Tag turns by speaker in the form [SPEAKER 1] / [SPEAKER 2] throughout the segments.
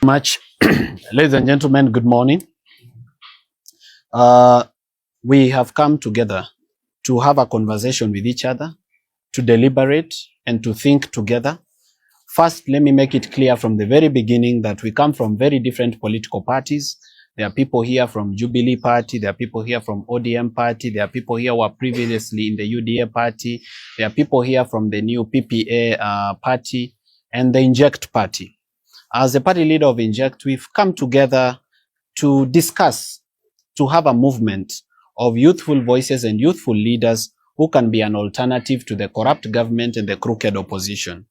[SPEAKER 1] much. Ladies and gentlemen, good morning. We have come together to have a conversation with each other, to deliberate and to think together. First, let me make it clear from the very beginning that we come from very different political parties. There are people here from Jubilee Party, there are people here from ODM Party, there are people here who were previously in the UDA Party, there are people here from the new PPA Party and the Inject Party. As the party leader of Inject, we've come together to discuss, to have a movement of youthful voices and youthful leaders who can be an alternative to the corrupt government and the crooked opposition.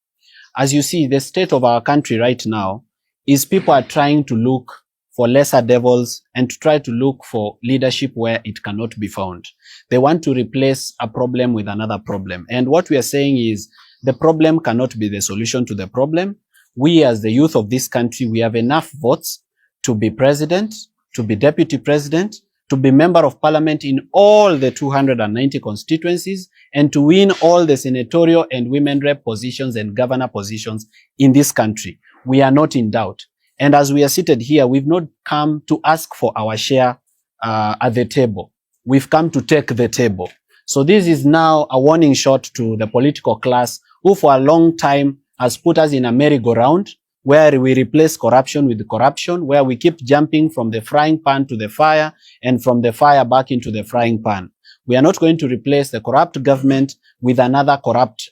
[SPEAKER 1] As you see, the state of our country right now is people are trying to look for lesser devils and to try to look for leadership where it cannot be found. They want to replace a problem with another problem. And what we are saying is the problem cannot be the solution to the problem. We as the youth of this country, we have enough votes to be president, to be deputy president, to be member of parliament in all the 290 constituencies, and to win all the senatorial and women rep positions and governor positions in this country. We are not in doubt. And as we are seated here, we've not come to ask for our share at the table. We've come to take the table. So this is now a warning shot to the political class who for a long time has put us in a merry-go-round where we replace corruption with corruption, where we keep jumping from the frying pan to the fire and from the fire back into the frying pan. We are not going to replace the corrupt government with another corrupt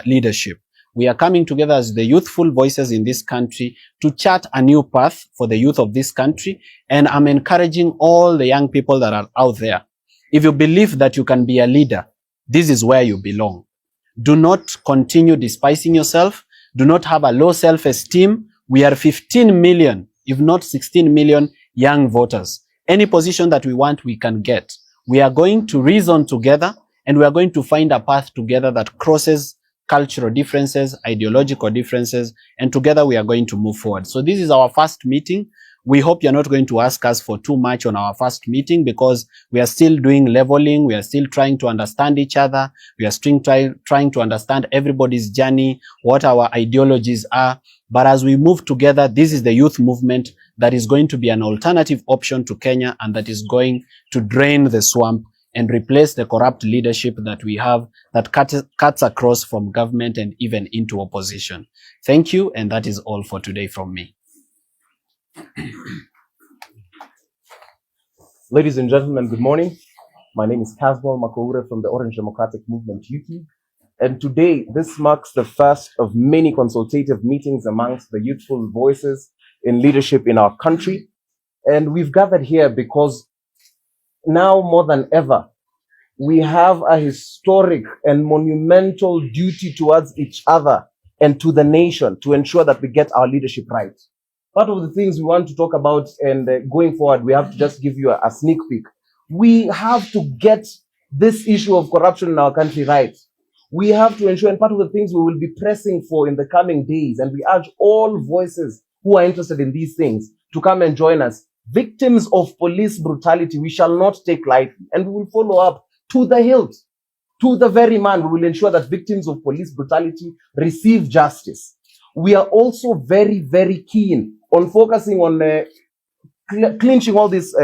[SPEAKER 1] leadership. We are coming together as the youthful voices in this country to chart a new path for the youth of this country. And I'm encouraging all the young people that are out there. If you believe that you can be a leader, this is where you belong. Do not continue despising yourself. Do not have a low self-esteem. We are 15 million, if not 16 million young voters. Any position that we want, we can get. We are going to reason together and we are going to find a path together that crosses cultural differences, ideological differences, and together we are going to move forward. So this is our first meeting. We hope you're not going to ask us for too much on our first meeting because we are still doing leveling. We are still trying to understand each other. We are still trying to understand everybody's journey, what our ideologies are. But as we move together, this is the youth movement that is going to be an alternative option to Kenya and that is going to drain the swamp and replace the corrupt leadership that we have that cuts across from government and even into opposition. Thank you, and that is all for today from me.
[SPEAKER 2] Ladies and gentlemen, good morning. My name is Kassmwel from the Orange Democratic Movement YouTube. And today, this marks the first of many consultative meetings amongst the youthful voices in leadership in our country. And we've gathered here because now more than ever, we have a historic and monumental duty towards each other and to the nation to ensure that we get our leadership right. Part of the things we want to talk about and going forward, we have to just give you a sneak peek. We have to get this issue of corruption in our country right. We have to ensure, and part of the things we will be pressing for in the coming days, and we urge all voices who are interested in these things to come and join us. Victims of police brutality, we shall not take lightly, and we will follow up to the hilt, to the very man. We will ensure that victims of police brutality receive justice. We are also very, very keen on focusing on clinching all these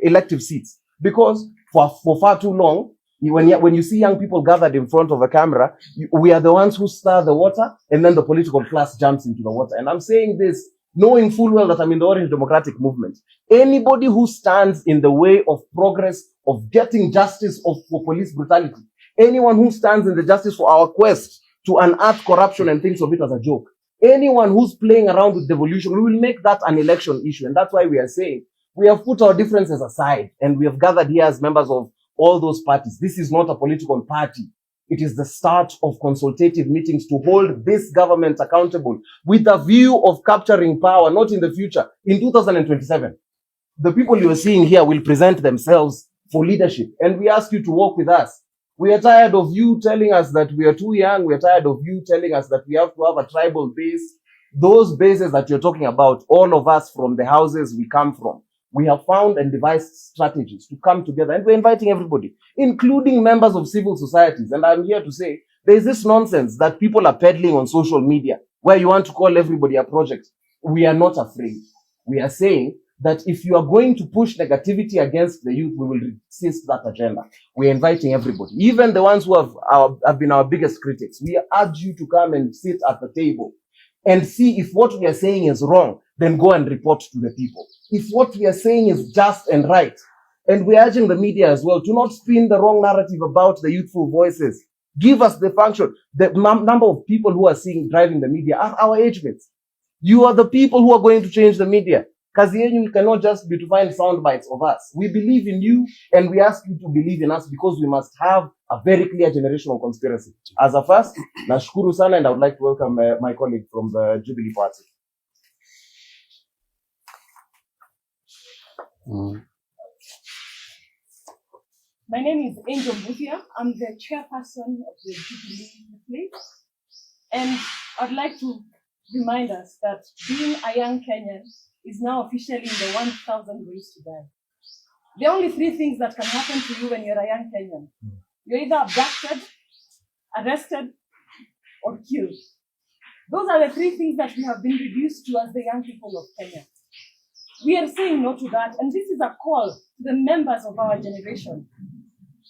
[SPEAKER 2] elective seats, because for far too long, when you see young people gathered in front of a camera, we are the ones who stir the water, and then the political class jumps into the water. And I'm saying this knowing full well that I'm in the Orange Democratic Movement. Anybody who stands in the way of progress, of getting justice for police brutality, anyone who stands in the justice for our quest to unearth corruption and thinks of it as a joke, anyone who's playing around with devolution, we will make that an election issue. And that's why we are saying we have put our differences aside and we have gathered here as members of all those parties. This is not a political party. It is the start of consultative meetings to hold this government accountable with a view of capturing power, not in the future, in 2027. The people you are seeing here will present themselves for leadership, and we ask you to work with us. We are tired of you telling us that we are too young. We are tired of you telling us that we have to have a tribal base. Those bases that you're talking about, all of us from the houses we come from, we have found and devised strategies to come together, and we're inviting everybody, including members of civil societies. And I'm here to say there's this nonsense that people are peddling on social media where you want to call everybody a project. we are not afraid. We are saying that if you are going to push negativity against the youth, we will resist that agenda. We're inviting everybody, even the ones who have been our biggest critics. We urge you to come and sit at the table and see if what we are saying is wrong, then go and report to the people. If what we are saying is just and right, and we're urging the media as well to not spin the wrong narrative about the youthful voices. Give us the function. The number of people who are driving the media are our age mates. You are the people who are going to change the media. Kazi yenyu cannot just be to find sound bites of us. We believe in you, and we ask you to believe in us because we must have a very clear generational conspiracy. As a first, nashukuru sana, and I would like to welcome my colleague from the Jubilee Party.
[SPEAKER 3] My name is Angel Muthia. I'm the chairperson of the Jubilee League. And I'd like to remind us that being a young Kenyan is now officially in the 1,000 ways to die. There are only 3 things that can happen to you when you're a young Kenyan. You're either abducted, arrested, or killed. Those are the 3 things that we have been reduced to as the young people of Kenya. We are saying no to that, and this is a call to the members of our generation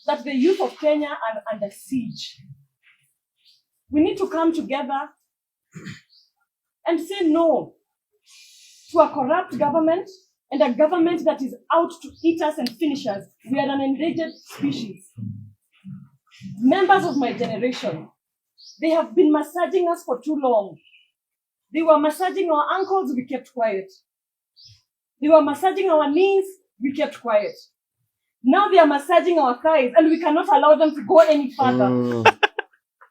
[SPEAKER 3] that the youth of Kenya are under siege. We need to come together and say no to a corrupt government and a government that is out to eat us and finish us. We are an endangered species. Members of my generation, they have been massaging us for too long. They were massaging our ankles, we kept quiet. They were massaging our knees, we kept quiet. Now they are massaging our thighs, and we cannot allow them to go any further.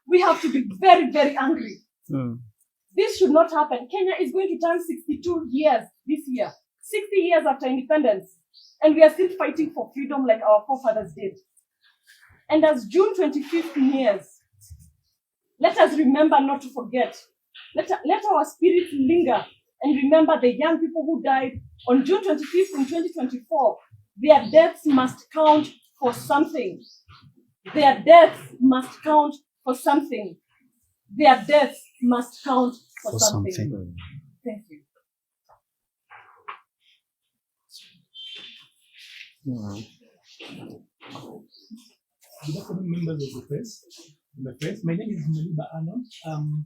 [SPEAKER 3] We have to be very, very angry. This should not happen. Kenya is going to turn 62 years this year, 60 years after independence, and we are still fighting for freedom like our forefathers did. And as June 25th nears, let us remember not to forget. Let our spirits linger and remember the young people who died on June 25th in 2024. Their deaths must count for something. Their deaths must count for something. Their deaths must count for something. Thank you.
[SPEAKER 4] Good afternoon, members of the press. My name is Maliba Anon.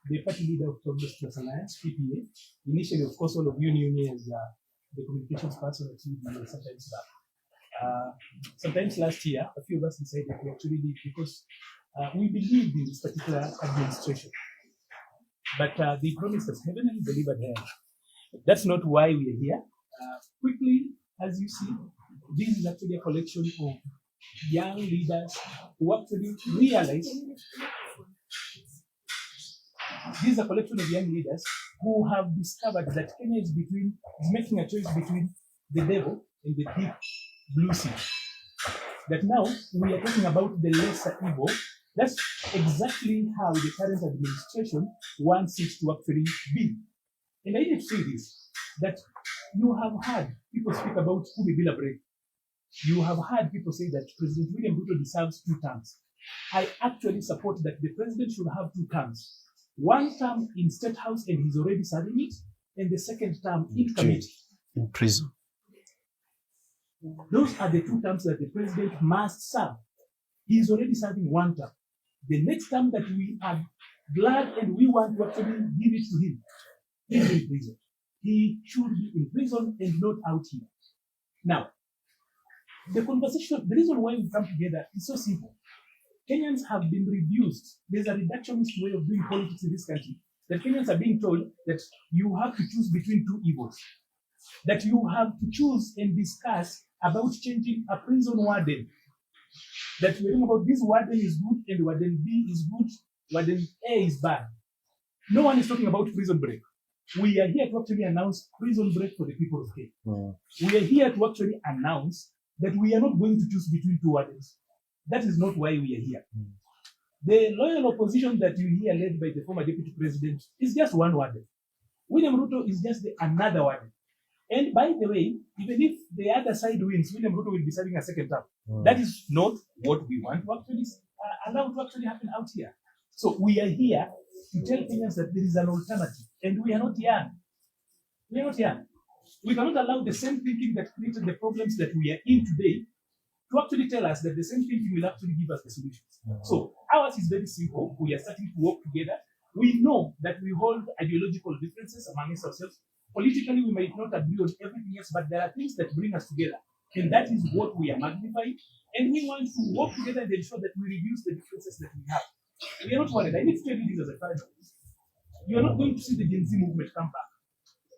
[SPEAKER 4] The party leader of Progress Plus Alliance, PPA. Initially, of course, all of you knew me as the communications person at TV sometimes back. Sometimes last year, a few of us decided to actually leave because we believed in this particular administration. But they promised us heaven and delivered hell. That's not why we are here. Quickly, as you see, this is actually a collection of young leaders who actually realize. This is a collection of young leaders who have discovered that Kenya is making a choice between the devil and the deep blue sea. That now we are talking about the lesser evil. That's exactly how the current administration wants it to actually be. And I need to say this, that you have heard people speak about Kubibila break. You have heard people say that President William Ruto deserves 2 terms. I actually support that the president should have 2 terms. 1 term in State House, and he's already serving it, and the 2nd term in committee.
[SPEAKER 1] In prison.
[SPEAKER 4] Those are the 2 terms that the president must serve. He's already serving 1 term. The next term that we are glad and we want to actually give it to him, he's in prison. He should be in prison and not out here. Now, the conversation, the reason why we come together is so simple. Kenyans have been reduced. There's a reductionist way of doing politics in this country. That Kenyans are being told that you have to choose between 2 evils. That you have to choose and discuss about changing a prison warden. That we're talking about this warden is good and warden B is good, warden A is bad. No one is talking about prison break. We are here to actually announce prison break for the people of Kenya. We are here to actually announce that we are not going to choose between 2 wardens. That is not why we are here. The loyal opposition that you hear led by the former deputy president is just 1 warden. William Ruto is just another warden. And by the way, even if the other side wins, William Ruto will be serving a 2nd term. That is not what we want to actually allow to actually happen out here. So we are here to tell Kenyans that there is an alternative, and we are not young. We are not young. We cannot allow the same thinking that created the problems that we are in today to actually tell us that the same thinking will actually give us the solutions. So ours is very simple. We are starting to work together. We know that we hold ideological differences amongst ourselves. Politically, we might not agree on everything else, but there are things that bring us together. And that is what we are magnifying. And we want to work together and ensure that we reduce the differences that we have. We are not worried. I need to tell you this as a final. You are not going to see the Gen Z movement come back.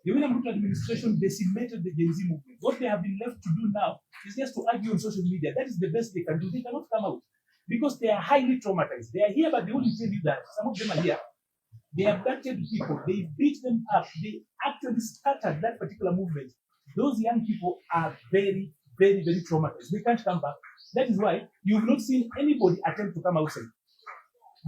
[SPEAKER 4] The William Ruto administration decimated the Gen Z movement. What they have been left to do now is just to argue on social media. That is the best they can do. They cannot come out because they are highly traumatized. They are here, but they only tell you that some of them are here. They abducted people. They beat them up. They actually scattered that particular movement. Those young people are very, very, very traumatized. They can't come back. That is why you've not seen anybody attempt to come outside.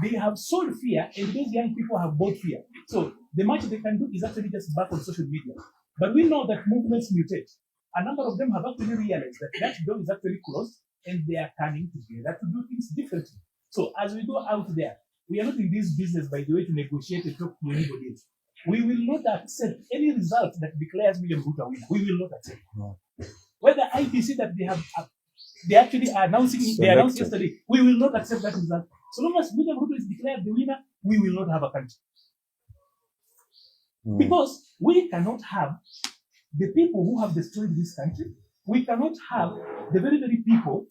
[SPEAKER 4] They have sold fear, and those young people have bought fear. So the much they can do is actually just back on social media. But we know that movements mutate. A number of them have actually realized that that door is actually closed, and they are coming together to do things differently. So as we go out there, we are not in this business, by the way, to negotiate and talk to anybody else. We will not accept any result that declares William Ruto winner. We will not accept. Whether IBC that they actually are announcing, they announced yesterday, we will not accept that result. So long as William Ruto is declared the winner, we will not have a country. Because we cannot have the people who have destroyed this country. We cannot have the very, very people.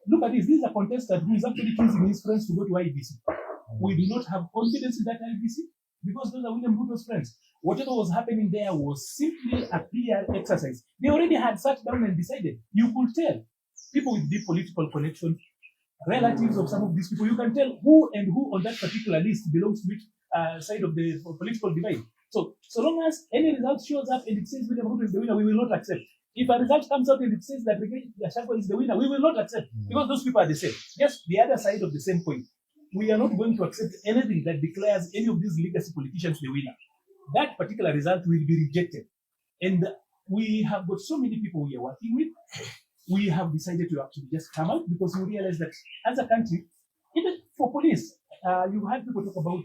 [SPEAKER 4] Look at this. This is a contestant who is actually choosing his friends to go to IBC. We do not have confidence in that IBC because those are William Ruto's friends. Whatever was happening there was simply a PR exercise. They already had sat down and decided. You could tell people with deep political connection, relatives of some of these people, you can tell who and who on that particular list belongs to which side of the political divide. So long as any result shows up and it says William Ruto is the winner, we will not accept. If a result comes out and it says that Gachagua is the winner, we will not accept because those people are the same. Just the other side of the same coin. We are not going to accept anything that declares any of these legacy politicians the winner. That particular result will be rejected. And we have got so many people we are working with. We have decided to actually just come out because we realize that as a country, even for police, you had people talk about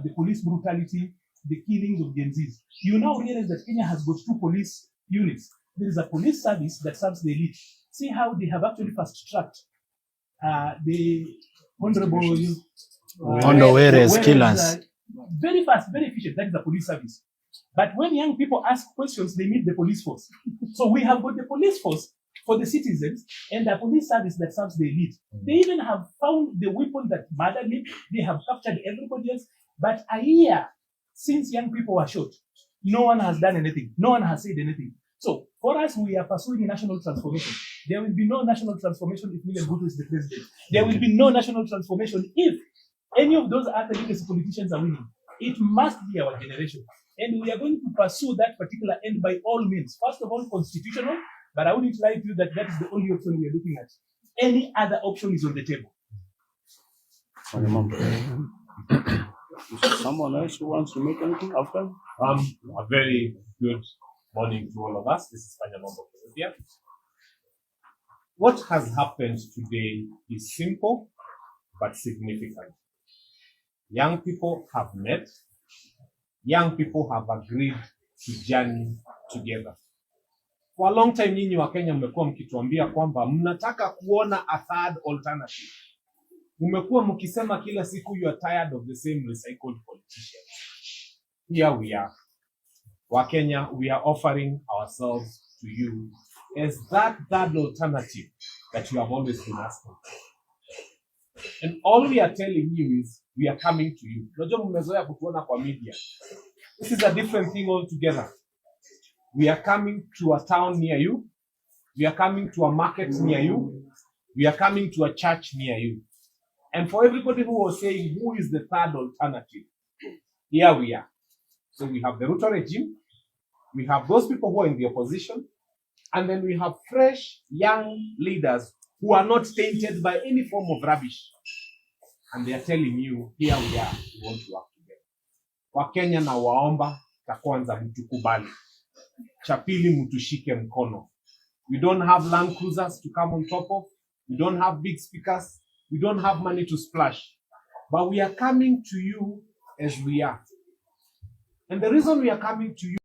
[SPEAKER 4] the police brutality, the killings of Gen Zs. You now realize that Kenya has got 2 police units. There is a police service that serves the elite. See how they have actually fast-tracked the honorable
[SPEAKER 1] Ondowere's killers.
[SPEAKER 4] Very fast, very efficient. That is the police service. But when young people ask questions, they need the police force. So we have got the police force for the citizens and a police service that serves the elite. They even have found the weapon that murdered him. They have captured everybody else. But a year since young people were shot, no one has done anything. No one has said anything. So for us, we are pursuing a national transformation. There will be no national transformation if William Ruto is the president. There will be no national transformation if any of those other legacy politicians are winning. It must be our generation. And we are going to pursue that particular end by all means. First of all, constitutional, but I wouldn't lie to you that that is the only option we are looking at. Any other option is on the table.
[SPEAKER 1] Someone else who wants to make anything after?
[SPEAKER 5] A very good morning to all of us. This is Panyamambo here. What has happened today is simple but significant. Young people have met. Young people have agreed to journey together. For a long time, nyinyi wa Kenya mmekuwa mkituambia kwamba mnataka kuona a third alternative. Mmekuwa mkisema kila siku you are tired of the same recycled politicians. Here we are. Wa Kenya, we are offering ourselves to you as that third alternative that you have always been asking. And all we are telling you is we are coming to you. Unajua mmezoea kutuona kwa media. This is a different thing altogether. We are coming to a town near you. We are coming to a market near you. We are coming to a church near you. And for everybody who was saying, who is the third alternative? Here we are. So we have the Ruto regime. We have those people who are in the opposition. And then we have fresh, young leaders who are not tainted by any form of rubbish. And they are telling you, here we are, we want to work together. Wakenya na waomba, cha kwanza mtukubali. Cha pili mtushike mkono. We don't have Land Cruisers to come on top of. We don't have big speakers. We don't have money to splash. But we are coming to you as we are.
[SPEAKER 4] And the reason we are coming to you